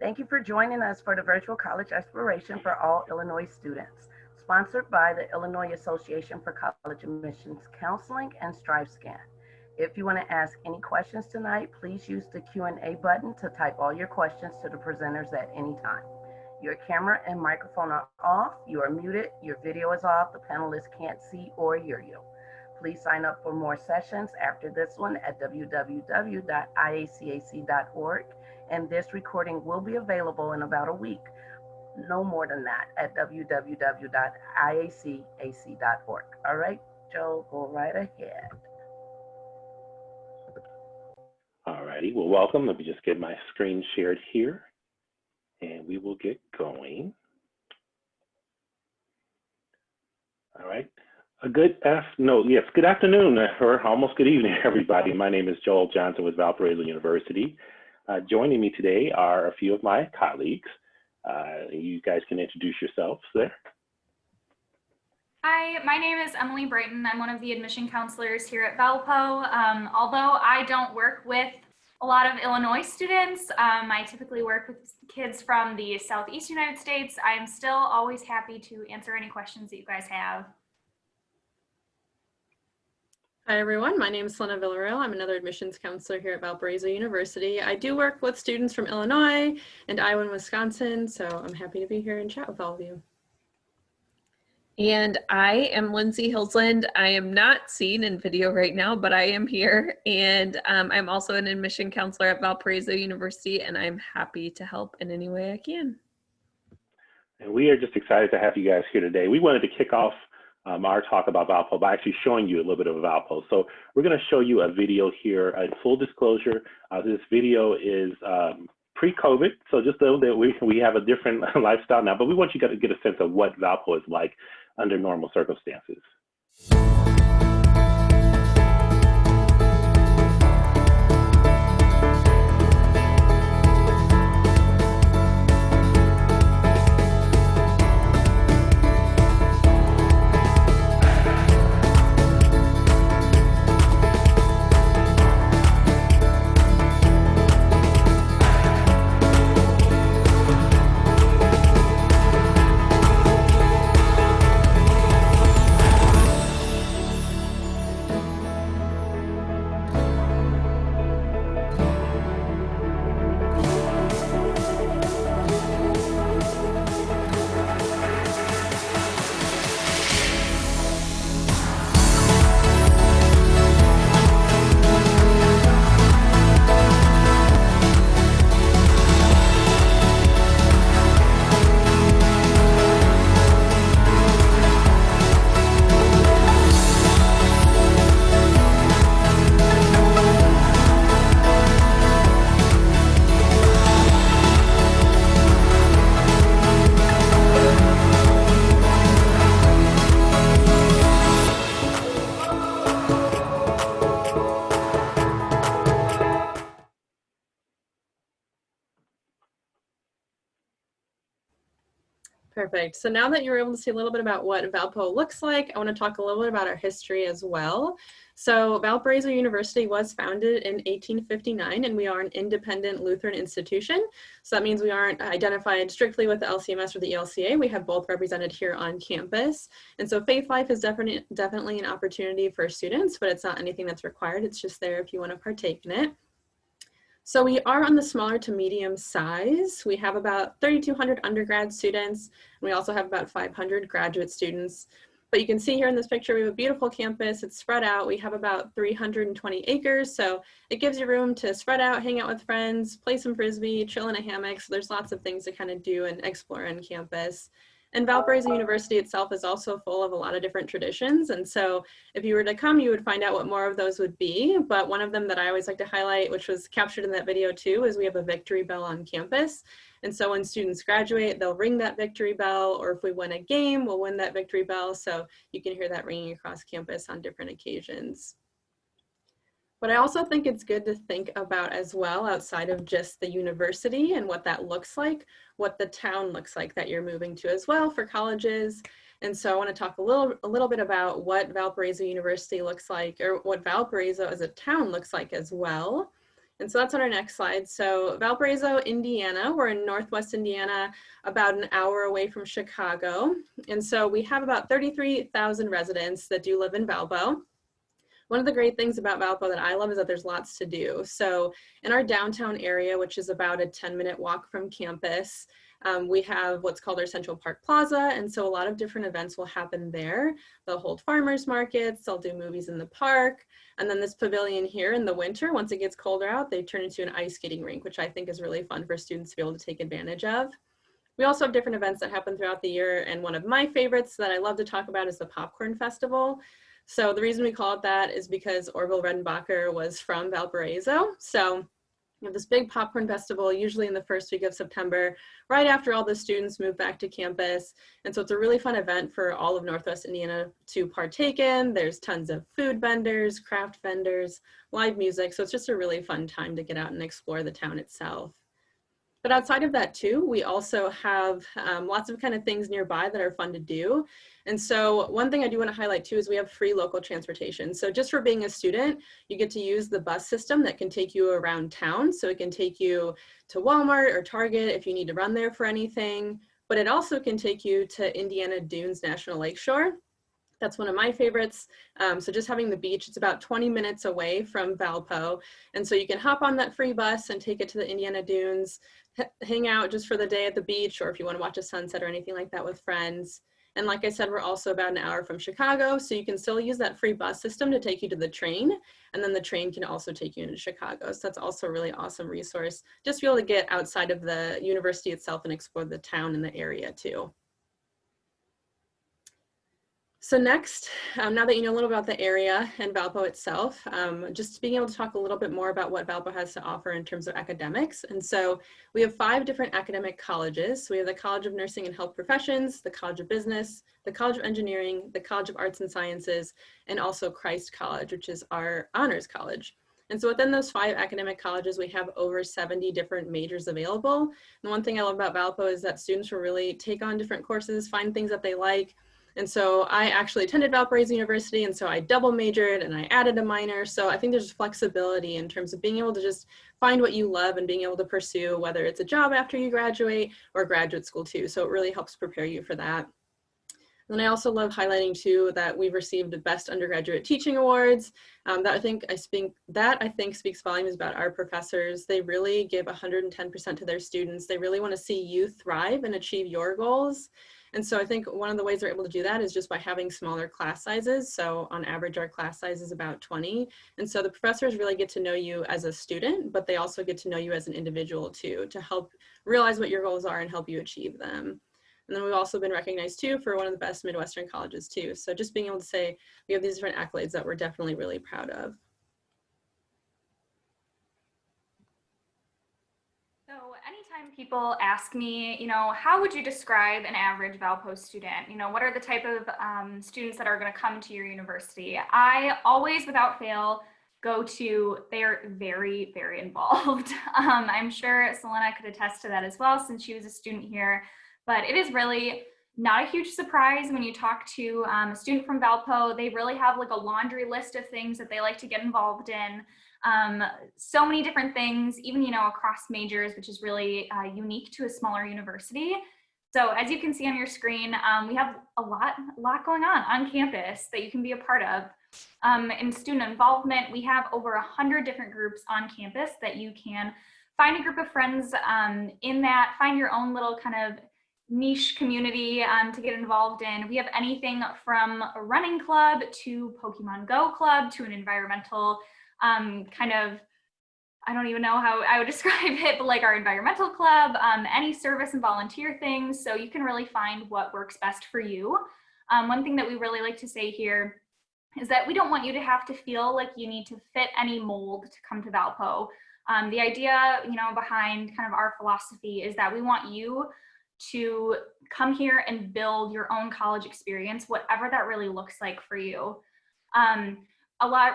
Thank you for joining us for the Virtual College Exploration for All Illinois Students, sponsored by the Illinois Association for College Admissions Counseling and StriveScan. If you want to ask any questions tonight, please use the Q&A button to type all your questions to the presenters at any time. Your camera and microphone are off, you are muted, your video is off, the panelists can't see or hear you. Please sign up for more sessions after this one at www.iacac.org, and this recording will be available in about a week, no more than that, at www.iacac.org. All right, Joe, go right ahead. All righty, well, welcome. Let me just get my screen shared here, and we will get going. All right. Good afternoon, or almost good evening, everybody. My name is Joel Johnson with Valparaiso University. Joining me today are a few of my colleagues. You guys can introduce yourselves there. Hi, my name is Emily Brighton. I'm one of the admission counselors here at Valpo. Although I don't work with a lot of Illinois students, I typically work with kids from the Southeast United States. I am still always happy to answer any questions that you guys have. Hi everyone, my name is Selena Villarreal. I'm another admissions counselor here at Valparaiso University. I do work with students from Illinois and Iowa and Wisconsin, so I'm happy to be here and chat with all of you. And I am Lindsay Hillsland. I am not seen in video right now, but I am here. And I'm also an admission counselor at Valparaiso University, and I'm happy to help in any way I can. And we are just excited to have you guys here today. We wanted to kick off our talk about Valpo by actually showing you a little bit of Valpo. So we're going to show you a video here. In full disclosure, this video is pre-COVID, so just know that we have a different lifestyle now, but we want you to get a sense of what Valpo is like under normal circumstances. Perfect. So now that you're able to see a little bit about what Valpo looks like, I want to talk a little bit about our history as well. So Valparaiso University was founded in 1859, and we are an independent Lutheran institution. So that means we aren't identified strictly with the LCMS or the ELCA. We have both represented here on campus. And so faith life is definitely an opportunity for students, but it's not anything that's required. It's just there if you want to partake in it. So we are on the smaller to medium size. We have about 3,200 undergrad students, and we also have about 500 graduate students. But you can see here in this picture, we have a beautiful campus. It's spread out. We have about 320 acres, so it gives you room to spread out, hang out with friends, play some Frisbee, chill in a hammock. So there's lots of things to kind of do and explore on campus. And Valparaiso University itself is also full of a lot of different traditions. And so if you were to come, you would find out what more of those would be. But one of them that I always like to highlight, which was captured in that video too, is we have a victory bell on campus. And so when students graduate, they'll ring that victory bell, or if we win a game, we'll win that victory bell. So you can hear that ringing across campus on different occasions. But I also think it's good to think about as well, outside of just the university and what that looks like, what the town looks like that you're moving to as well for colleges. And so I want to talk a little bit about what Valparaiso University looks like, or what Valparaiso as a town looks like as well. And so that's on our next slide. So Valparaiso, Indiana, we're in Northwest Indiana, about an hour away from Chicago. And so we have about 33,000 residents that do live in Valpo. One of the great things about Valpo that I love is that there's lots to do. So in our downtown area, which is about a 10-minute walk from campus, we have what's called our Central Park Plaza. And so a lot of different events will happen there. They'll hold farmers markets, they'll do movies in the park. And then this pavilion here in the winter, once it gets colder out, they turn into an ice skating rink, which I think is really fun for students to be able to take advantage of. We also have different events that happen throughout the year. And one of my favorites that I love to talk about is the Popcorn Festival. So the reason we call it that is because Orville Redenbacher was from Valparaiso. So we have this big popcorn festival, usually in the first week of September, right after all the students move back to campus. And so it's a really fun event for all of Northwest Indiana to partake in. There's tons of food vendors, craft vendors, live music. So it's just a really fun time to get out and explore the town itself. But outside of that too, we also have lots of kind of things nearby that are fun to do. And so one thing I do want to highlight too is we have free local transportation. So just for being a student, you get to use the bus system that can take you around town. So it can take you to Walmart or Target if you need to run there for anything, but it also can take you to Indiana Dunes National Lakeshore. That's one of my favorites. So just having the beach, it's about 20 minutes away from Valpo. And so you can hop on that free bus and take it to the Indiana Dunes, hang out just for the day at the beach, or if you want to watch a sunset or anything like that with friends. And like I said, we're also about an hour from Chicago, so you can still use that free bus system to take you to the train, and then the train can also take you into Chicago. So that's also a really awesome resource, just to be able to get outside of the university itself and explore the town and the area too. So next, now that you know a little about the area and Valpo itself, just being able to talk a little bit more about what Valpo has to offer in terms of academics. And so we have 5 different academic colleges. So we have the College of Nursing and Health Professions, the College of Business, the College of Engineering, the College of Arts and Sciences, and also Christ College, which is our honors college. And so within those 5 academic colleges, we have over 70 different majors available. And one thing I love about Valpo is that students will really take on different courses, find things that they like. And so I actually attended Valparaiso University, and so I double majored and I added a minor. So I think there's flexibility in terms of being able to just find what you love and being able to pursue, whether it's a job after you graduate or graduate school too. So it really helps prepare you for that. And then I also love highlighting too that we've received the Best Undergraduate Teaching Awards. That I think speaks volumes about our professors. They really give 110% to their students. They really want to see you thrive and achieve your goals. And so I think one of the ways they're able to do that is just by having smaller class sizes. So on average, our class size is about 20. And so the professors really get to know you as a student, but they also get to know you as an individual too, to help realize what your goals are and help you achieve them. And then we've also been recognized too for one of the best Midwestern colleges too. So just being able to say we have these different accolades that we're definitely really proud of. So anytime people ask me, how would you describe an average Valpo student? What are the type of students that are going to come to your university? I always, without fail, go to, they're very, very involved. I'm sure Selena could attest to that as well, since she was a student here. But it is really not a huge surprise when you talk to a student from Valpo. They really have like a laundry list of things that they like to get involved in. So many different things, even, across majors, which is really unique to a smaller university. So as you can see on your screen, we have a lot going on campus that you can be a part of. In student involvement, we have over 100 different groups on campus that you can find a group of friends in that, find your own little kind of niche community to get involved in. We have anything from a running club to Pokemon Go club to an environmental kind of, I don't even know how I would describe it, but like our environmental club, any service and volunteer things. So you can really find what works best for you. One thing that we really like to say here is that we don't want you to have to feel like you need to fit any mold to come to Valpo. The idea, behind kind of our philosophy is that we want you to come here and build your own college experience, whatever that really looks like for you.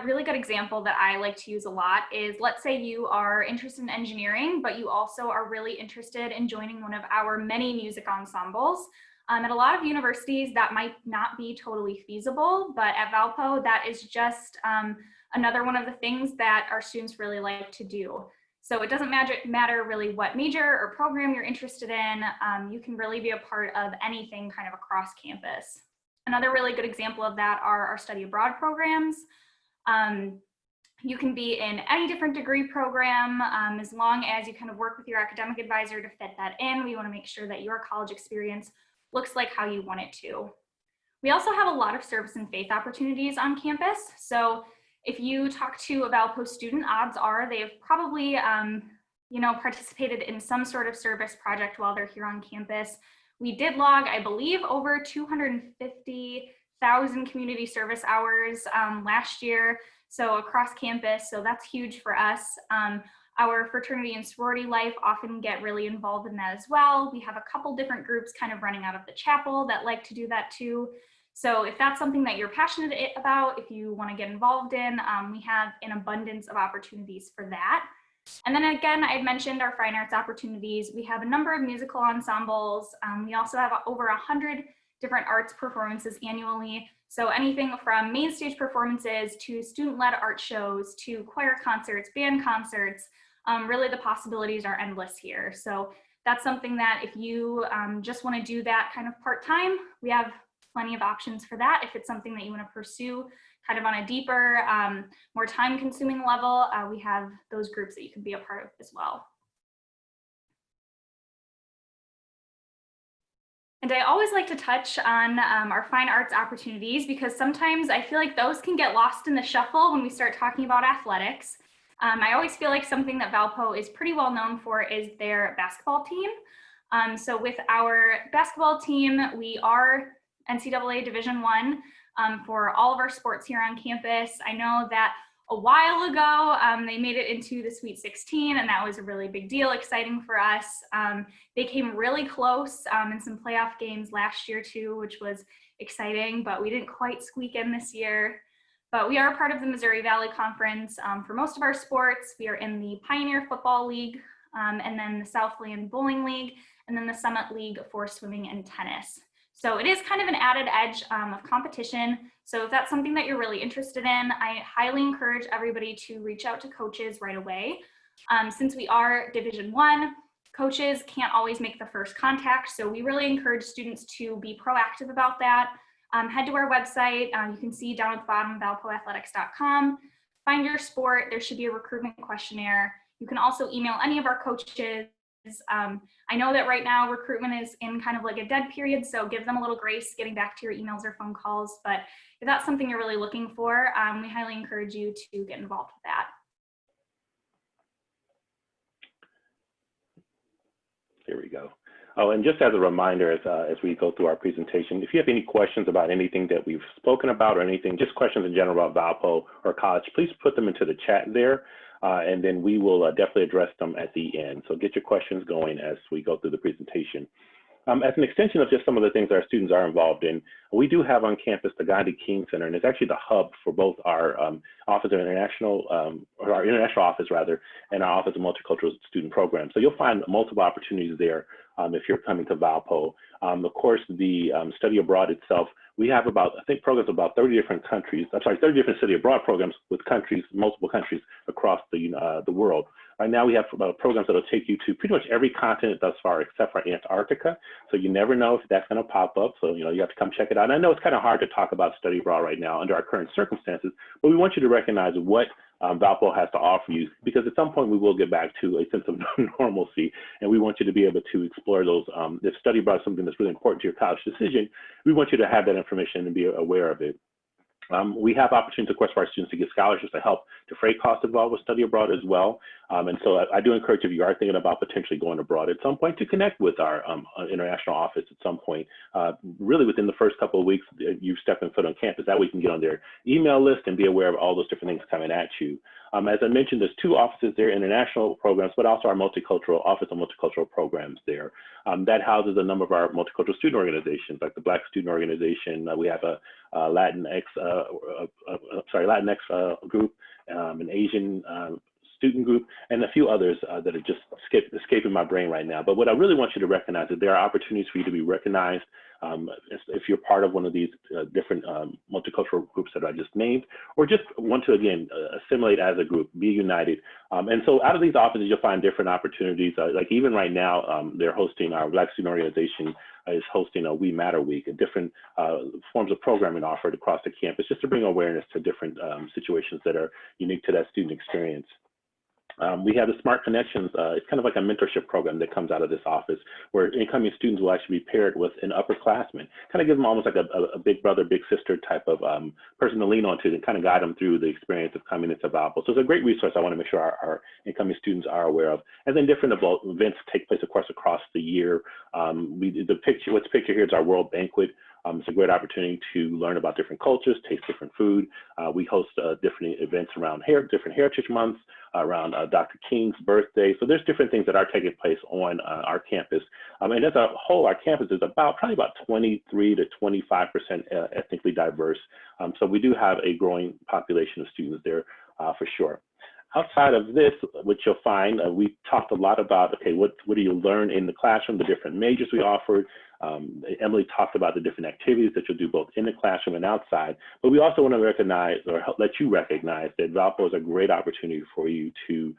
Really good example that I like to use a lot is, let's say you are interested in engineering, but you also are really interested in joining one of our many music ensembles. At a lot of universities, that might not be totally feasible, but at Valpo, that is just another one of the things that our students really like to do. So it doesn't matter really what major or program you're interested in. You can really be a part of anything kind of across campus. Another really good example of that are our study abroad programs. You can be in any different degree program as long as you kind of work with your academic advisor to fit that in. We want to make sure that your college experience looks like how you want it to. We also have a lot of service and faith opportunities on campus. So if you talk to a Valpo student, odds are they've probably participated in some sort of service project while they're here on campus. We did log, I believe, over 250,000 community service hours last year, so across campus, so that's huge for us. Our fraternity and sorority life often get really involved in that as well. We have a couple different groups kind of running out of the chapel that like to do that too. So if that's something that you're passionate about, if you want to get involved in, we have an abundance of opportunities for that. And then again, I mentioned our fine arts opportunities. We have a number of musical ensembles. We also have over 100 different arts performances annually. So anything from main stage performances to student-led art shows to choir concerts, band concerts, really the possibilities are endless here. So that's something that if you just want to do that kind of part-time, we have plenty of options for that. If it's something that you want to pursue kind of on a deeper, more time-consuming level, we have those groups that you can be a part of as well. And I always like to touch on our fine arts opportunities because sometimes I feel like those can get lost in the shuffle when we start talking about athletics. I always feel like something that Valpo is pretty well known for is their basketball team. So with our basketball team, we are NCAA Division I for all of our sports here on campus. I know that a while ago, they made it into the Sweet 16, and that was a really big deal, exciting for us. They came really close in some playoff games last year too, which was exciting, but we didn't quite squeak in this year. But we are part of the Missouri Valley Conference for most of our sports. We are in the Pioneer Football League, and then the Southland Bowling League, and then the Summit League for swimming and tennis. So it is kind of an added edge of competition. So if that's something that you're really interested in, I highly encourage everybody to reach out to coaches right away. Since we are Division I, coaches can't always make the first contact. So we really encourage students to be proactive about that. Head to our website. You can see down at the bottom, valpoathletics.com. Find your sport. There should be a recruitment questionnaire. You can also email any of our coaches. I know that right now recruitment is in kind of like a dead period, so give them a little grace getting back to your emails or phone calls. But if that's something you're really looking for, we highly encourage you to get involved with that. There we go. Oh, and just as a reminder, as we go through our presentation, if you have any questions about anything that we've spoken about or anything, just questions in general about Valpo or college, please put them into the chat there. And then we will definitely address them at the end. So get your questions going as we go through the presentation. As an extension of just some of the things our students are involved in, we do have on campus the Gandhi King Center, and it's actually the hub for both our Office of International, or our international office rather, and our Office of Multicultural Student Programs. So you'll find multiple opportunities there if you're coming to Valpo. Of course, the study abroad itself, we have about, I think, programs about 30 different countries, 30 different study abroad programs with countries, multiple countries across the world. Right now we have programs that will take you to pretty much every continent thus far except for Antarctica. So you never know if that's going to pop up. So, you have to come check it out. And I know it's kind of hard to talk about study abroad right now under our current circumstances, but we want you to recognize what Valpo has to offer you, because at some point we will get back to a sense of normalcy, and we want you to be able to explore those. If study abroad is something that's really important to your college decision, we want you to have that information and be aware of it. We have opportunities, of course, for our students to get scholarships to help defray costs involved with study abroad as well. And so I do encourage, if you are thinking about potentially going abroad at some point, to connect with our international office at some point, really within the first couple of weeks you stepping foot on campus. That way you can get on their email list and be aware of all those different things coming at you. As I mentioned, there's two offices there, international programs, but also our multicultural office of multicultural programs there. That houses a number of our multicultural student organizations, like the Black Student Organization. We have a Latinx group, an Asian student group, and a few others that are just escaping my brain right now. But what I really want you to recognize is there are opportunities for you to be recognized if you're part of one of these different multicultural groups that I just named, or just want to, again, assimilate as a group, be united. And so out of these offices, you'll find different opportunities. Like even right now, they're hosting, our Black Student Organization is hosting a We Matter Week, and different forms of programming offered across the campus just to bring awareness to different situations that are unique to that student experience. We have the Smart Connections. It's kind of like a mentorship program that comes out of this office, where incoming students will actually be paired with an upperclassman, kind of give them almost like a big brother, big sister type of person to lean on to and kind of guide them through the experience of coming into Valpo. So it's a great resource I want to make sure our incoming students are aware of. And then different events take place, of course, across the year. What's pictured here is our World Banquet. It's a great opportunity to learn about different cultures, taste different food. We host different events around different Heritage Months, around Dr. King's birthday. So there's different things that are taking place on our campus. And as a whole, our campus is probably about 23 to 25% ethnically diverse. So we do have a growing population of students there for sure. Outside of this, what you'll find, we talked a lot about, okay, what do you learn in the classroom, the different majors we offered. Emily talked about the different activities that you'll do both in the classroom and outside, but we also want to recognize, or let you recognize, that Valpo is a great opportunity for you to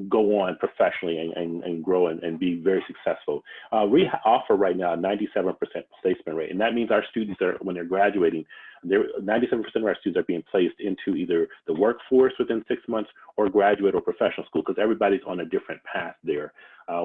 go on professionally and grow and be very successful. We offer right now a 97% placement rate, and that means our students when they're graduating, 97% of our students are being placed into either the workforce within 6 months or graduate or professional school, because everybody's on a different path there.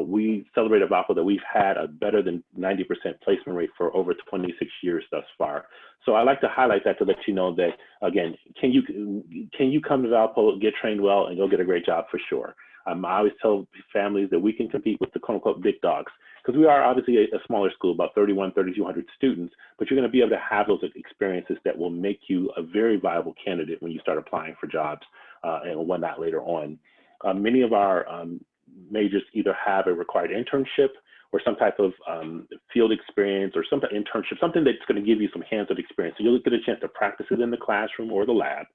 We celebrate at Valpo that we've had a better than 90% placement rate for over 26 years thus far. So I like to highlight that to let you know that, again, can you come to Valpo, get trained well, and go get a great job for sure. I always tell families that we can compete with the quote unquote big dogs, because we are obviously a smaller school, about 3,200 students, but you're going to be able to have those experiences that will make you a very viable candidate when you start applying for jobs and whatnot later on. Many of our majors either have a required internship or some type of field experience or some internship, something that's going to give you some hands-on experience. So you'll get a chance to practice it in the classroom or the lab,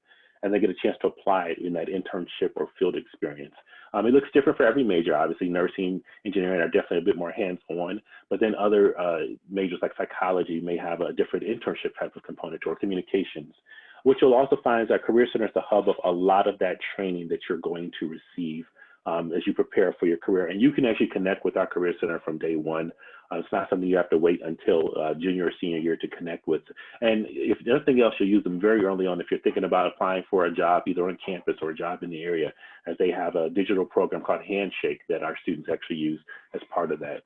and then get a chance to apply it in that internship or field experience. It looks different for every major. Obviously, nursing, engineering are definitely a bit more hands-on, but then other majors like psychology may have a different internship type of component, or communications. What you'll also find is that Career Center is the hub of a lot of that training that you're going to receive as you prepare for your career. And you can actually connect with our Career Center from day one. It's not something you have to wait until junior or senior year to connect with. And if nothing else, you'll use them very early on if you're thinking about applying for a job, either on campus or a job in the area, as they have a digital program called Handshake that our students actually use as part of that.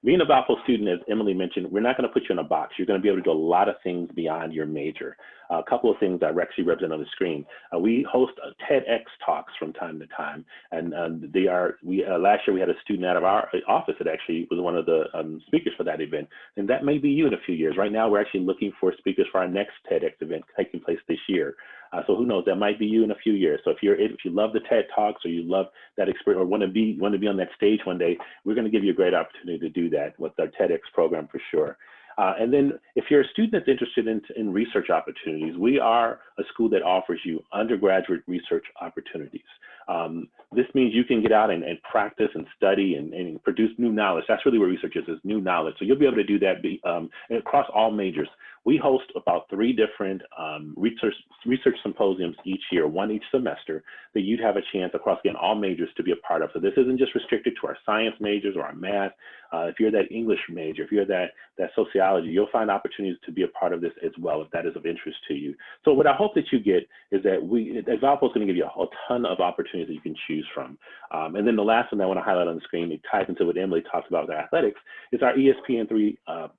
Being a Valpo student, as Emily mentioned, we're not going to put you in a box. You're going to be able to do a lot of things beyond your major. A couple of things that actually represent on the screen. We host TEDx talks from time to time, and last year we had a student out of our office that actually was one of the speakers for that event, and that may be you in a few years. Right now, we're actually looking for speakers for our next TEDx event taking place this year. So who knows? That might be you in a few years. So if you love the TED Talks, or you love that experience, or want to be on that stage one day, we're going to give you a great opportunity to do that with our TEDx program for sure. And then if you're a student that's interested in research opportunities, we are a school that offers you undergraduate research opportunities. This means you can get out and practice and study and produce new knowledge. That's really what research is new knowledge. So you'll be able to do that across all majors. We host about 3 different research symposiums each year, one each semester, that you'd have a chance across, again, all majors to be a part of. So this isn't just restricted to our science majors or our math. If you're that English major, if you're that sociology, you'll find opportunities to be a part of this as well, if that is of interest to you. So what I hope that you get is that Valpo is going to give you a ton of opportunities that you can choose from. And then the last one I want to highlight on the screen, it ties into what Emily talks about with athletics, is our ESPN3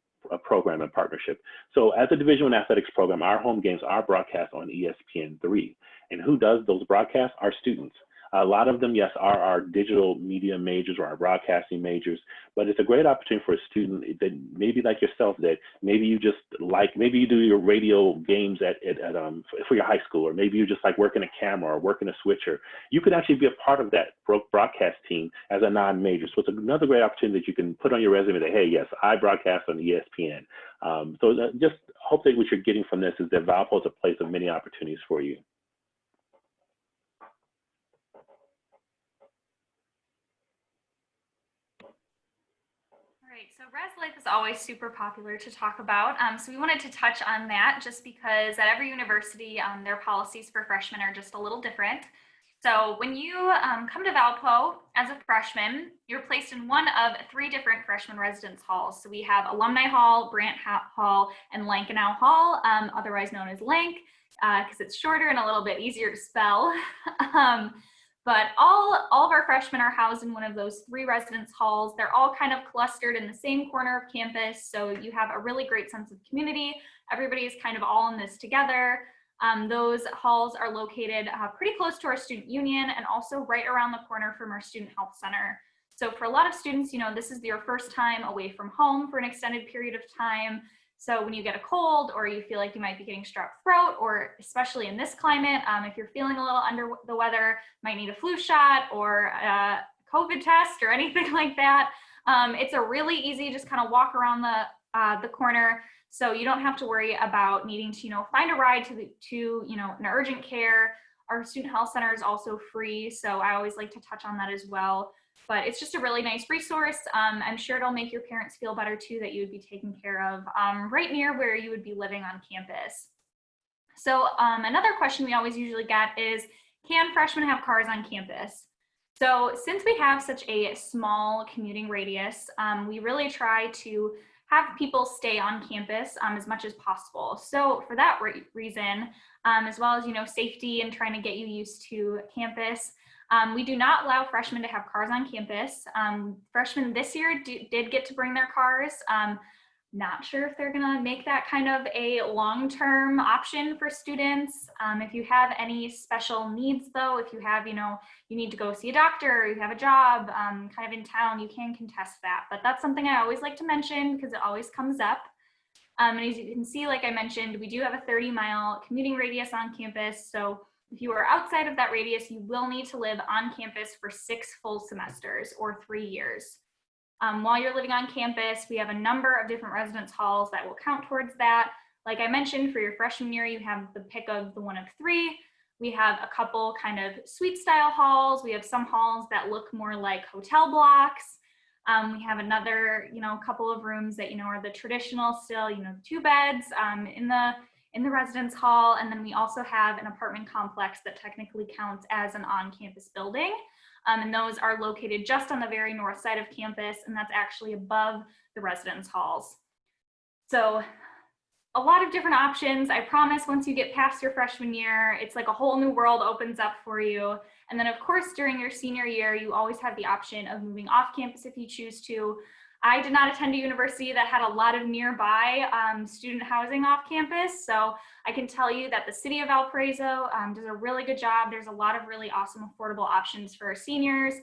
program and partnership. So as a Division I athletics program, our home games are broadcast on ESPN3. And who does those broadcasts? Our students. A lot of them, yes, are our digital media majors or our broadcasting majors, but it's a great opportunity for a student that maybe like yourself, that maybe you do your radio games for your high school, or maybe you just like working a camera or working a switcher. You could actually be a part of that broadcast team as a non-major. So it's another great opportunity that you can put on your resume that, hey, yes, I broadcast on ESPN. So just hope that what you're getting from this is that Valpo is a place of many opportunities for you. So res life is always super popular to talk about. So we wanted to touch on that just because at every university, their policies for freshmen are just a little different. So when you come to Valpo as a freshman, you're placed in one of 3 different freshman residence halls. So we have Alumni Hall, Brandt Hall, and Lankenau Hall, otherwise known as Lank, because it's shorter and a little bit easier to spell. But all of our freshmen are housed in one of those 3 residence halls. They're all kind of clustered in the same corner of campus, so you have a really great sense of community. Everybody is kind of all in this together. Those halls are located pretty close to our student union and also right around the corner from our student health center. So for a lot of students, you know, this is your first time away from home for an extended period of time. So when you get a cold or you feel like you might be getting strep throat, or especially in this climate, if you're feeling a little under the weather, might need a flu shot or a COVID test or anything like that, it's a really easy, just kind of walk around the corner. So you don't have to worry about needing to, you know, find a ride to you know, an urgent care. Our student health center is also free, so I always like to touch on that as well. But it's just a really nice resource. I'm sure it'll make your parents feel better too that you would be taken care of right near where you would be living on campus. So another question we always usually get is, can freshmen have cars on campus? So since we have such a small commuting radius, we really try to have people stay on campus as much as possible. So for that reason, as well as, you know, safety and trying to get you used to campus, we do not allow freshmen to have cars on campus. Freshmen this year did get to bring their cars. Not sure if they're gonna make that kind of a long-term option for students. If you have any special needs though, if you have, you know, you need to go see a doctor, or you have a job kind of in town, you can contest that. But that's something I always like to mention because it always comes up. And as you can see, like I mentioned, we do have a 30-mile commuting radius on campus. So if you are outside of that radius, you will need to live on campus for 6 full semesters or 3 years. While you're living on campus, we have a number of different residence halls that will count towards that. Like I mentioned, for your freshman year, you have the pick of the one of 3. We have a couple kind of suite style halls. We have some halls that look more like hotel blocks. We have another, you know, couple of rooms that, you know, are the traditional still, you know, 2 beds in the residence hall. And then we also have an apartment complex that technically counts as an on-campus building. And those are located just on the very north side of campus, and that's actually above the residence halls. So a lot of different options. I promise once you get past your freshman year, it's like a whole new world opens up for you. And then of course, during your senior year, you always have the option of moving off campus if you choose to. I did not attend a university that had a lot of nearby student housing off campus. So I can tell you that the city of Valparaiso does a really good job. There's a lot of really awesome affordable options for our seniors.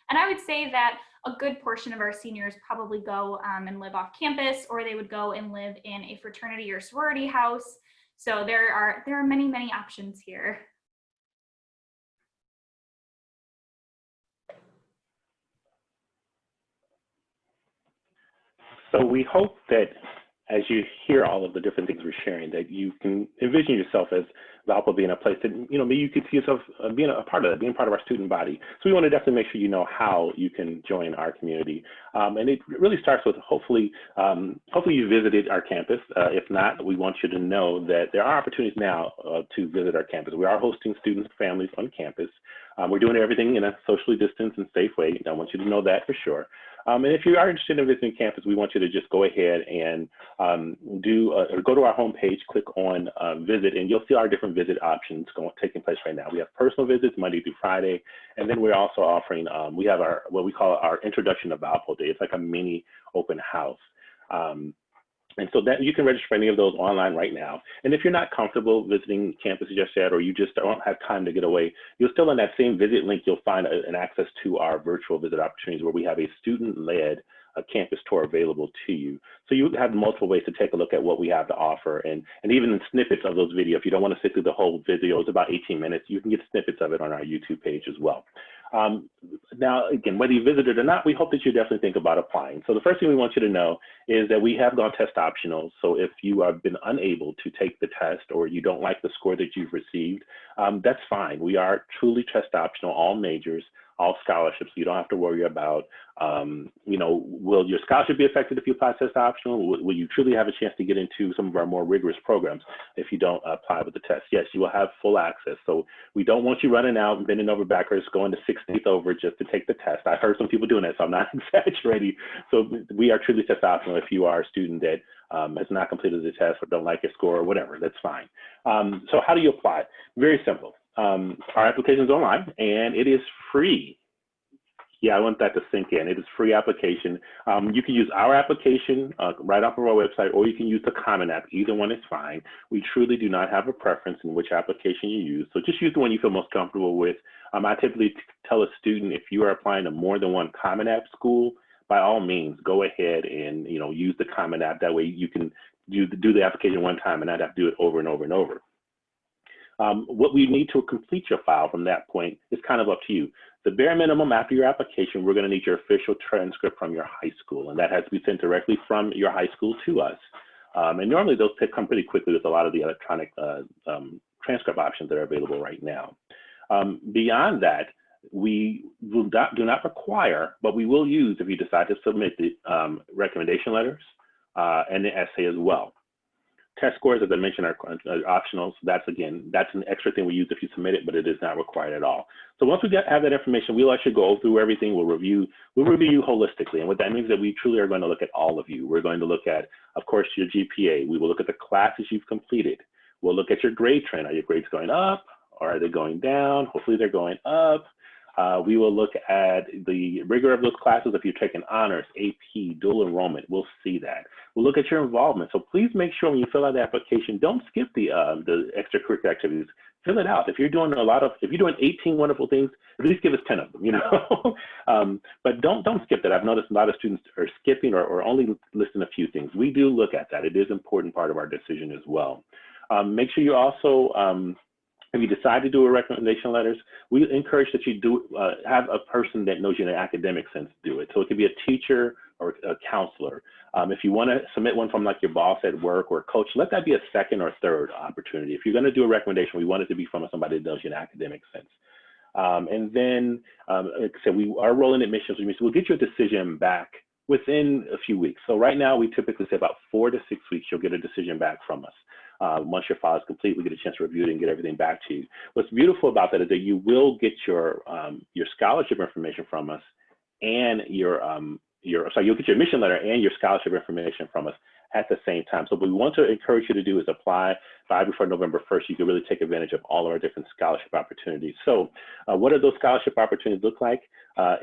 And I would say that a good portion of our seniors probably go and live off campus, or they would go and live in a fraternity or sorority house. So there are many, many options here. So we hope that as you hear all of the different things we're sharing, that you can envision yourself as Valpo being a place that, you know, maybe you could see yourself being a part of that, being part of our student body. So we want to definitely make sure you know how you can join our community. And it really starts with hopefully you visited our campus. If not, we want you to know that there are opportunities now to visit our campus. We are hosting students, families on campus. We're doing everything in a socially distanced and safe way. I want you to know that for sure. And if you are interested in visiting campus, we want you to just go ahead and go to our homepage, click on visit, and you'll see our different visit options taking place right now. We have personal visits Monday through Friday, and then we're also offering, we have what we call our Introduction to Valpo Day. It's like a mini open house. And so that you can register for any of those online right now. And if you're not comfortable visiting campus just yet, or you just don't have time to get away, you'll still on that same visit link, you'll find an access to our virtual visit opportunities where we have a student-led campus tour available to you. So you have multiple ways to take a look at what we have to offer, and even in snippets of those videos. If you don't want to sit through the whole video, it's about 18 minutes, you can get snippets of it on our YouTube page as well. Now, again, whether you visited or not, we hope that you definitely think about applying. So the first thing we want you to know is that we have gone test optional. So if you have been unable to take the test, or you don't like the score that you've received, that's fine. We are truly test optional, all majors. all scholarships. You don't have to worry about, will your scholarship be affected if you apply test optional? Will you truly have a chance to get into some of our more rigorous programs if you don't apply with the test? Yes, you will have full access. So we don't want you running out and bending over backwards, going to 16th over just to take the test. I heard some people doing that, so I'm not exaggerating. So we are truly test optional if you are a student that has not completed the test or don't like your score or whatever, that's fine. So how do you apply? Very simple. Our application is online and it is free. Yeah, I want that to sink in. It is free application. You can use our application right off of our website, or you can use the Common App. Either one is fine. We truly do not have a preference in which application you use. So just use the one you feel most comfortable with. I typically tell a student, if you are applying to more than one Common App school, by all means, go ahead and use the Common App. That way you can do the application one time and not have to do it over and over and over. What we need to complete your file from that point is kind of up to you. The bare minimum after your application, we're going to need your official transcript from your high school, and that has to be sent directly from your high school to us. And normally those come pretty quickly with a lot of the electronic transcript options that are available right now. Beyond that, we do not require, but we will use if you decide to submit the recommendation letters and the essay as well. Test scores, as I mentioned, are optional. So that's an extra thing we use if you submit it, but it is not required at all. So once we have that information, we'll actually go through everything. We'll review you holistically. And what that means is that we truly are going to look at all of you. We're going to look at, of course, your GPA. We will look at the classes you've completed. We'll look at your grade trend. Are your grades going up or are they going down? Hopefully they're going up. We will look at the rigor of those classes. If you're taking honors, AP, dual enrollment, we'll see that. We'll look at your involvement. So please make sure when you fill out the application, don't skip the extracurricular activities. Fill it out. If you're doing 18 wonderful things, at least give us 10 of them, but don't skip that. I've noticed a lot of students are skipping or only listing a few things. We do look at that. It is an important part of our decision as well. Make sure you also, if you decide to do a recommendation letters, we encourage that you do have a person that knows you in an academic sense do it. So it could be a teacher or a counselor. If you want to submit one from like your boss at work or a coach, let that be a second or third opportunity. If you're going to do a recommendation, we want it to be from somebody that knows you in an academic sense. And then, like I said, we are rolling admissions, which means we'll get you a decision back within a few weeks. So right now, we typically say about 4 to 6 weeks, you'll get a decision back from us. Once your file is complete, we get a chance to review it and get everything back to you. What's beautiful about that is that you will get your scholarship information from us, and you'll get your admission letter and your scholarship information from us at the same time. So what we want to encourage you to do is apply by before November 1st. You can really take advantage of all of our different scholarship opportunities. So what do those scholarship opportunities look like?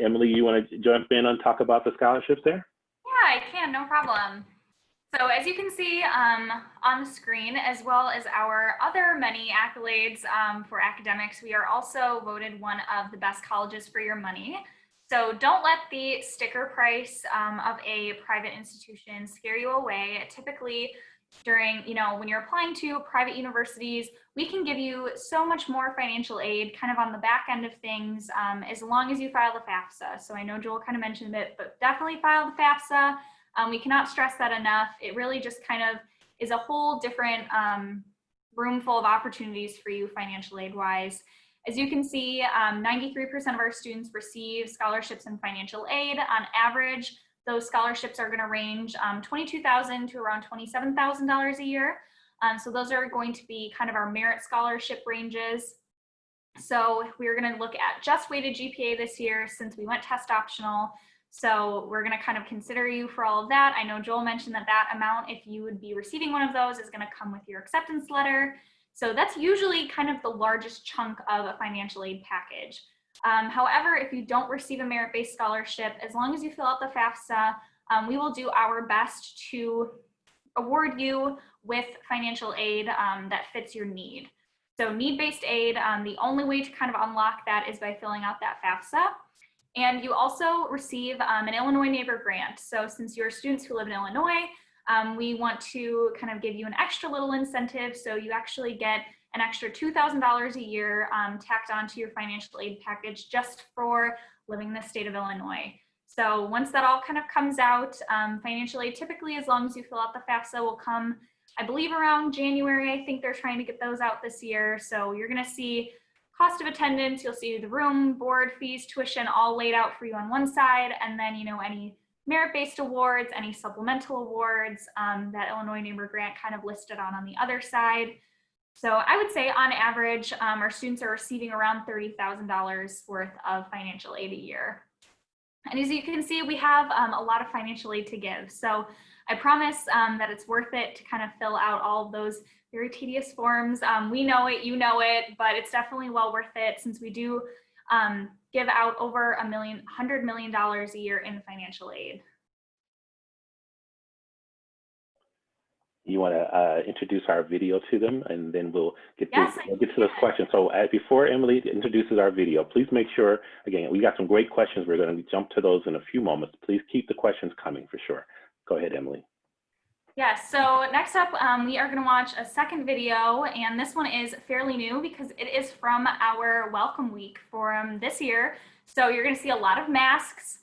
Emily, you want to jump in and talk about the scholarships there? Yeah, I can, no problem. So as you can see on the screen, as well as our other many accolades for academics, we are also voted one of the best colleges for your money. So don't let the sticker price of a private institution scare you away. Typically during, when you're applying to private universities, we can give you so much more financial aid kind of on the back end of things as long as you file the FAFSA. So I know Joel kind of mentioned it, but definitely file the FAFSA. We cannot stress that enough. It really just kind of is a whole different room full of opportunities for you financial aid wise. As you can see, 93% of our students receive scholarships and financial aid. On average, those scholarships are going to range $22,000 to around $27,000 a year. So those are going to be kind of our merit scholarship ranges. So we're going to look at just weighted GPA this year since we went test optional. So we're going to kind of consider you for all of that. I know Joel mentioned that amount, if you would be receiving one of those, is going to come with your acceptance letter. So that's usually kind of the largest chunk of a financial aid package. However, if you don't receive a merit-based scholarship, as long as you fill out the FAFSA, we will do our best to award you with financial aid that fits your need. So need-based aid, the only way to kind of unlock that is by filling out that FAFSA. And you also receive an Illinois Neighbor Grant. So since you're students who live in Illinois, we want to kind of give you an extra little incentive. So you actually get an extra $2,000 a year tacked onto your financial aid package just for living in the state of Illinois. So once that all kind of comes out, financial aid typically, as long as you fill out the FAFSA, will come, I believe, around January. I think they're trying to get those out this year. So you're going to see cost of attendance. You'll see the room, board, fees, tuition all laid out for you on one side, and then any merit-based awards, any supplemental awards that Illinois Neighbor Grant kind of listed on the other side. So I would say on average, our students are receiving around $30,000 worth of financial aid a year. And as you can see, we have a lot of financial aid to give. So I promise that it's worth it to kind of fill out all of those very tedious forms. We know it, you know it, but it's definitely well worth it since we do give out over $100 million a year in financial aid. You want to introduce our video to them, and then we'll get Yes, to those questions. So before Emily introduces our video, please make sure, again, we got some great questions. We're going to jump to those in a few moments. Please keep the questions coming for sure. Go ahead, Emily. Yes, so next up, we are going to watch a second video, and this one is fairly new because it is from our welcome week for this year. So you're going to see a lot of masks.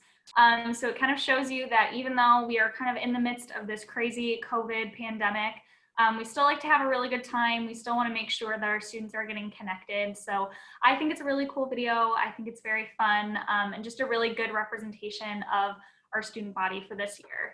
So it kind of shows you that even though we are kind of in the midst of this crazy COVID pandemic, we still like to have a really good time. We still want to make sure that our students are getting connected. So I think it's a really cool video. I think it's very fun and just a really good representation of our student body for this year.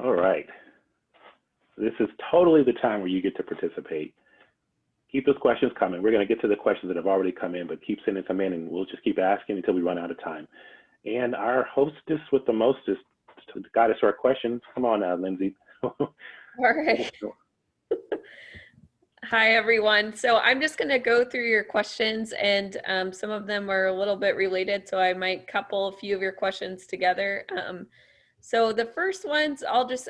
All right. This is totally the time where you get to participate. Keep those questions coming. We're going to get to the questions that have already come in, but keep sending them in, and we'll just keep asking until we run out of time. And our hostess with the mostest to guide us to our questions. Come on now, Lindsay. All right. Hi, everyone. So I'm just going to go through your questions, and some of them are a little bit related, so I might couple a few of your questions together. So the first ones I'll just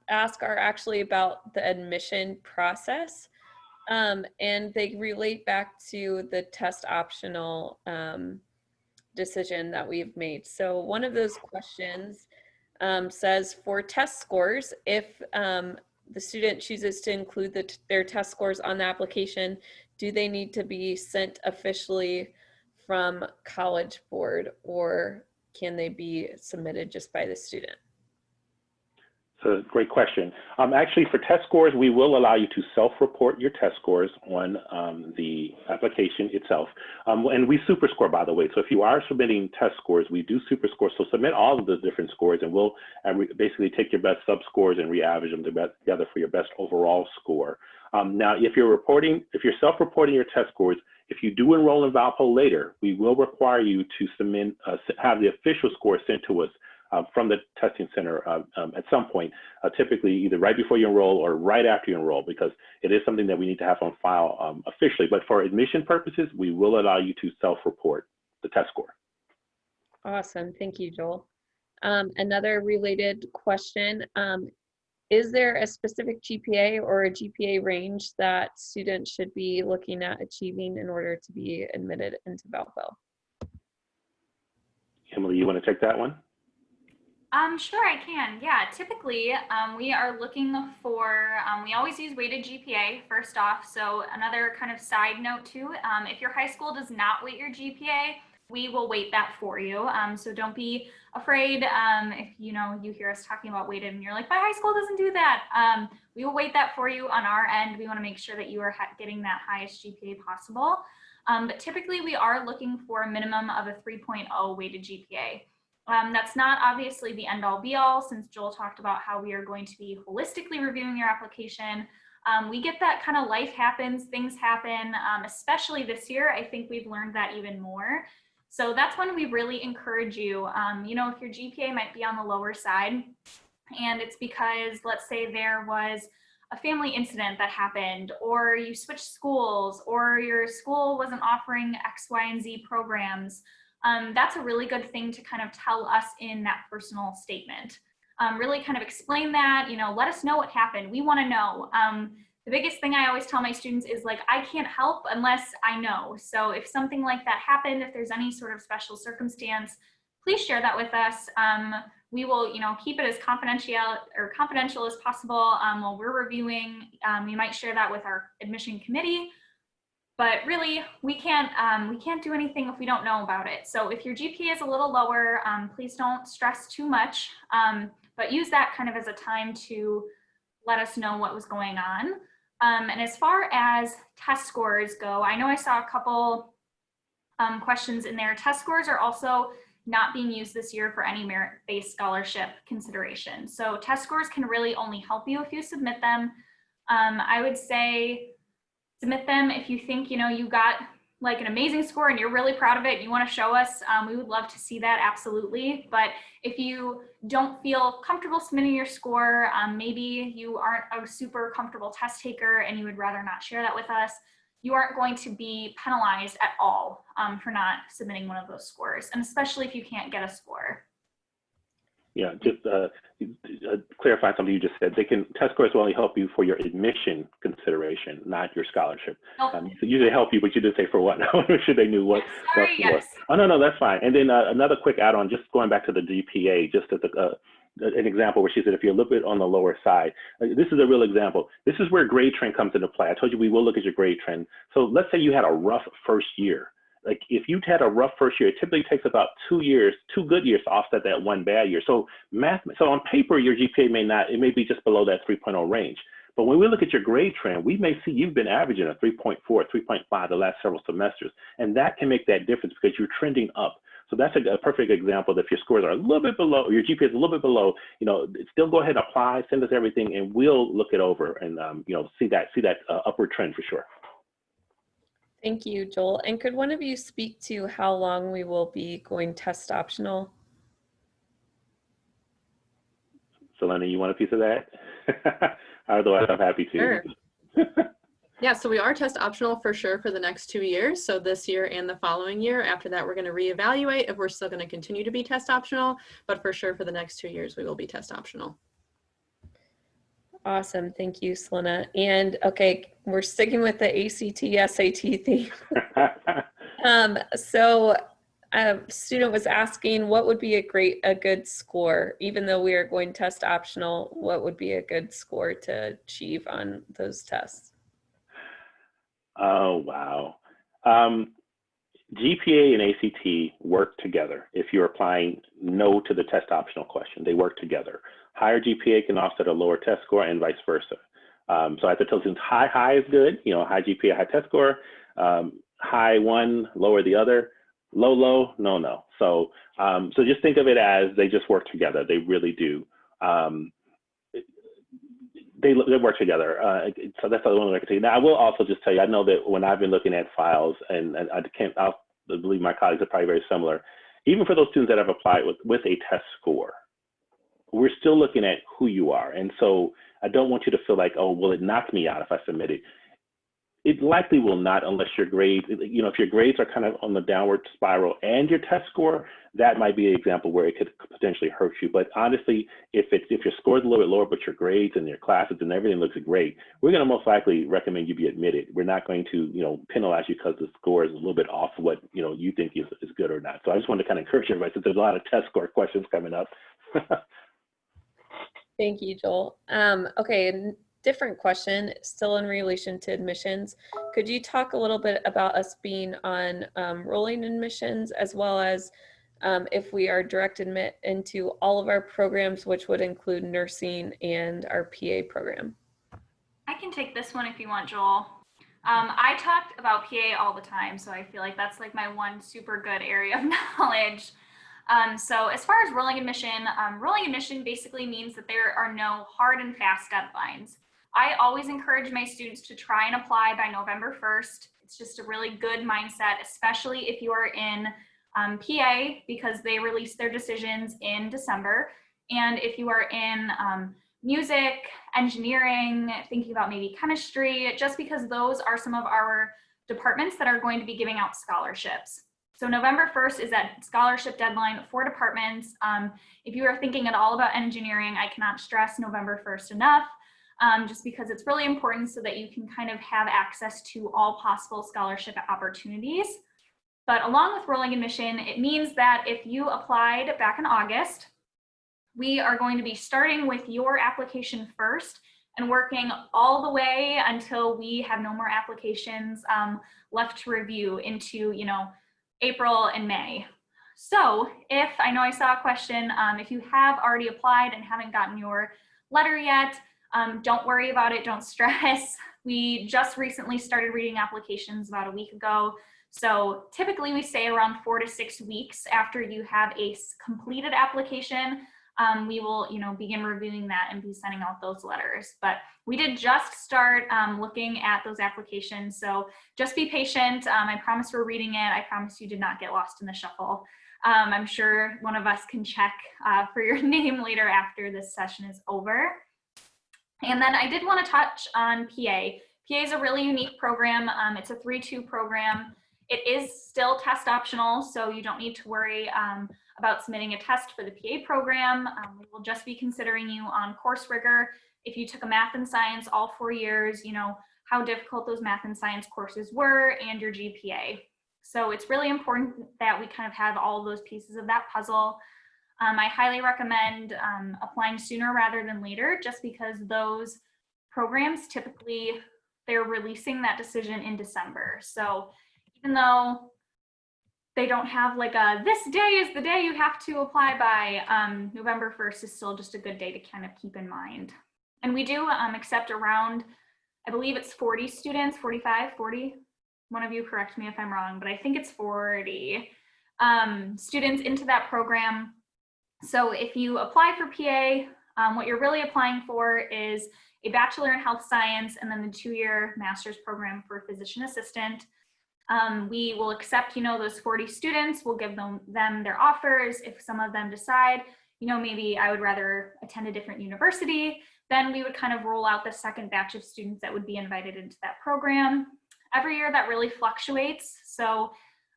ask are actually about the admission process, and they relate back to the test optional decision that we've made. So one of those questions says, for test scores, if the student chooses to include their test scores on the application, do they need to be sent officially from College Board, or can they be submitted just by the student? So great question. Actually, for test scores, we will allow you to self-report your test scores on the application itself. And we super score, by the way. So if you are submitting test scores, we do super score. So submit all of the different scores, and we'll basically take your best sub scores and re-average them together for your best overall score. Now, if you're self-reporting your test scores, if you do enroll in Valpo later, we will require you to submit, have the official score sent to us from the testing center at some point, typically either right before you enroll or right after you enroll, because it is something that we need to have on file officially. But for admission purposes, we will allow you to self-report the test score. Awesome. Thank you, Joel. Another related question, is there a specific GPA or a GPA range that students should be looking at achieving in order to be admitted into Valpo? Emily, you want to take that one? Sure, I can. Yeah, typically we are looking for, we always use weighted GPA first off. So another kind of side note too, if your high school does not weight your GPA, we will weight that for you. So don't be afraid if you hear us talking about weighted and you're like, my high school doesn't do that. We will weight that for you on our end. We want to make sure that you are getting that highest GPA possible. But typically we are looking for a minimum of a 3.0 weighted GPA. That's not obviously the end all be all, since Joel talked about how we are going to be holistically reviewing your application. We get that kind of life happens, things happen, especially this year. I think we've learned that even more. So that's when we really encourage you, if your GPA might be on the lower side, and it's because, let's say there was a family incident that happened, or you switched schools, or your school wasn't offering X, Y, and Z programs, that's a really good thing to kind of tell us in that personal statement. Really kind of explain that, let us know what happened. We want to know. The biggest thing I always tell my students is, like, I can't help unless I know. So if something like that happened, if there's any sort of special circumstance, please share that with us. We will, keep it as confidential as possible while we're reviewing. We might share that with our admission committee, but really we can't do anything if we don't know about it. So if your GPA is a little lower, please don't stress too much, but use that kind of as a time to let us know what was going on. And as far as test scores go, I know I saw a couple questions in there. Test scores are also not being used this year for any merit-based scholarship consideration. So test scores can really only help you if you submit them. I would say submit them if you think, you got like an amazing score and you're really proud of it and you want to show us. We would love to see that, absolutely. But if you don't feel comfortable submitting your score, maybe you aren't a super comfortable test taker and you would rather not share that with us, you aren't going to be penalized at all for not submitting one of those scores, and especially if you can't get a score. Yeah, just clarify something you just said. Test scores will only help you for your admission consideration, not your scholarship. Nope. So usually help you, but you didn't say for what. I want to make sure they knew what. Sorry, what yes. Oh, no, that's fine. And then another quick add-on, just going back to the GPA, just as an example where she said if you're a little bit on the lower side, this is a real example. This is where grade trend comes into play. I told you we will look at your grade trend. So let's say you had a rough first year. Like if you had a rough first year, it typically takes about 2 good years to offset that one bad year. So so on paper, your GPA may be just below that 3.0 range. But when we look at your grade trend, we may see you've been averaging a 3.4, 3.5 the last several semesters. And that can make that difference because you're trending up. So that's a perfect example that if your scores are a little bit below, or your GPA is a little bit below, still go ahead and apply, send us everything, and we'll look it over and, see that upward trend for sure. Thank you, Joel. And could one of you speak to how long we will be going test optional? Selena, you want a piece of that? Otherwise, I'm happy to. Sure. Yeah, so we are test optional for sure for the next 2 years. So this year and the following year. After that, we're going to reevaluate if we're still going to continue to be test optional. But for sure, for the next 2 years, we will be test optional. Awesome. Thank you, Selena. And okay, we're sticking with the ACT, SAT theme. So a student was asking what would be a good score, even though we are going test optional, what would be a good score to achieve on those tests? Oh, wow. GPA and ACT work together. If you're applying no to the test optional question, they work together. Higher GPA can offset a lower test score and vice versa. So I have to tell students high is good, high GPA, high test score, high one, lower the other, low, no. So just think of it as they just work together. They really do. They work together. So that's the only way I can tell you. Now, I will also just tell you, I know that when I've been looking at files, and I believe my colleagues are probably very similar, even for those students that have applied with a test score, we're still looking at who you are. And so I don't want you to feel like, oh, will it knock me out if I submit it? It likely will not, unless your grades, if your grades are kind of on the downward spiral and your test score, that might be an example where it could potentially hurt you. But honestly, if your score is a little bit lower, but your grades and your classes and everything looks great, we're going to most likely recommend you be admitted. We're not going to, penalize you because the score is a little bit off what, you think is good or not. So I just want to kind of encourage everybody, since there's a lot of test score questions coming up. Thank you, Joel. Okay, and different question, still in relation to admissions. Could you talk a little bit about us being on rolling admissions, as well as if we are direct admit into all of our programs, which would include nursing and our PA program? I can take this one if you want, Joel. I talked about PA all the time, so I feel like that's like my one super good area of knowledge. So as far as rolling admission basically means that there are no hard and fast deadlines. I always encourage my students to try and apply by November 1st. It's just a really good mindset, especially if you are in PA, because they release their decisions in December. And if you are in music, engineering, thinking about maybe chemistry, just because those are some of our departments that are going to be giving out scholarships. So November 1st is that scholarship deadline for departments. If you are thinking at all about engineering, I cannot stress November 1st enough, just because it's really important so that you can kind of have access to all possible scholarship opportunities. But along with rolling admission, it means that if you applied back in August, we are going to be starting with your application first and working all the way until we have no more applications left to review into, April and May. So if, I know I saw a question, if you have already applied and haven't gotten your letter yet, don't worry about it, don't stress. We just recently started reading applications about a week ago. So typically we say around 4 to 6 weeks after you have a completed application, we will, begin reviewing that and be sending out those letters. But we did just start looking at those applications. So just be patient. I promise we're reading it. I promise you did not get lost in the shuffle. I'm sure one of us can check for your name later after this session is over. And then I did want to touch on PA. PA is a really unique program. It's a 3-2 program. It is still test optional, so you don't need to worry about submitting a test for the PA program. We will just be considering you on course rigor. If you took a math and science all 4 years, how difficult those math and science courses were and your GPA. So it's really important that we kind of have all of those pieces of that puzzle. I highly recommend applying sooner rather than later, just because those programs typically, they're releasing that decision in December. So even though they don't have like this day is the day you have to apply by, November 1st is still just a good day to kind of keep in mind. And we do accept around, I believe it's 40 students, 45, 40. One of you correct me if I'm wrong, but I think it's 40 students into that program. So if you apply for PA, what you're really applying for is a Bachelor in Health Science and then the 2-year master's program for physician assistant. We will accept, those 40 students. We'll give them their offers. If some of them decide, maybe I would rather attend a different university, then we would kind of roll out the second batch of students that would be invited into that program. Every year that really fluctuates. So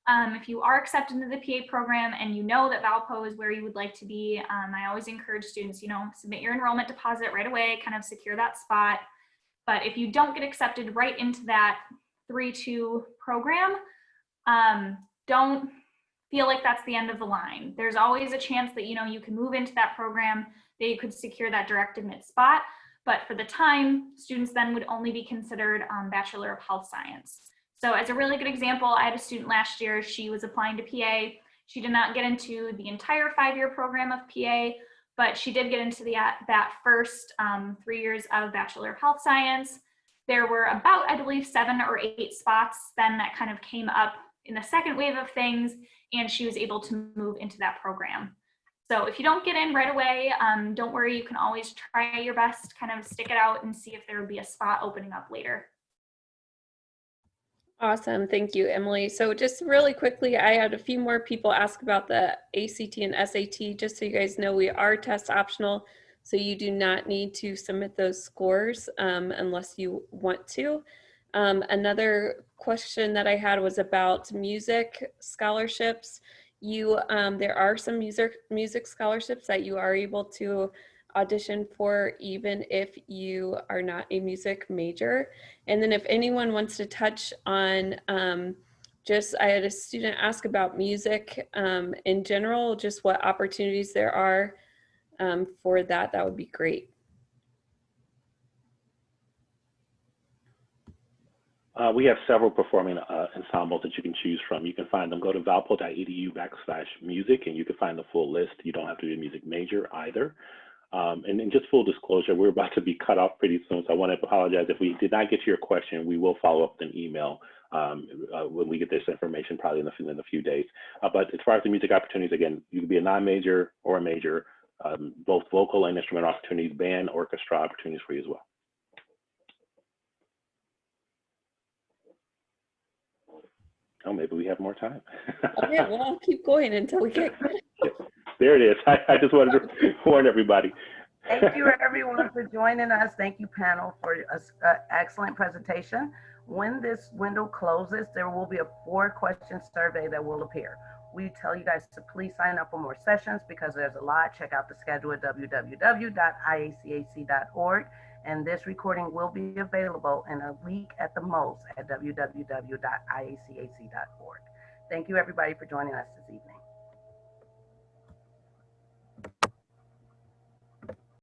if you are accepted into the PA program and you know that Valpo is where you would like to be, I always encourage students, submit your enrollment deposit right away, kind of secure that spot. But if you don't get accepted right into that 3-2 program, don't feel like that's the end of the line. There's always a chance that, you can move into that program, that you could secure that direct admit spot. But for the time, students then would only be considered Bachelor of Health Science. So as a really good example, I had a student last year, she was applying to PA. She did not get into the entire 5-year program of PA, but she did get into that first 3 years of Bachelor of Health Science. There were about, I believe, 7 or 8 spots then that kind of came up in the second wave of things, and she was able to move into that program. So if you don't get in right away, don't worry, you can always try your best, kind of stick it out and see if there would be a spot opening up later. Awesome. Thank you, Emily. So just really quickly, I had a few more people ask about the ACT and SAT. Just so you guys know, we are test optional, so you do not need to submit those scores unless you want to. Another question that I had was about music scholarships. There are some music scholarships that you are able to audition for even if you are not a music major. And then if anyone wants to touch on I had a student ask about music in general, just what opportunities there are for that would be great. We have several performing ensembles that you can choose from. You can find them. Go to valpo.edu/music, and you can find the full list. You don't have to be a music major either. And then just full disclosure, we're about to be cut off pretty soon, so I want to apologize if we did not get to your question. We will follow up with an email when we get this information, probably in a few days. But as far as the music opportunities, again, you can be a non-major or a major, both vocal and instrumental opportunities, band, orchestra opportunities for you as well. Oh, maybe we have more time. Okay, well, I'll keep going until we get. There it is. I just wanted to warn everybody. Thank you, everyone, for joining us. Thank you, panel, for an excellent presentation. When this window closes, there will be a 4-question survey that will appear. We tell you guys to please sign up for more sessions because there's a lot. Check out the schedule at www.iacac.org. And this recording will be available in a week at the most at www.iacac.org. Thank you, everybody, for joining us this evening.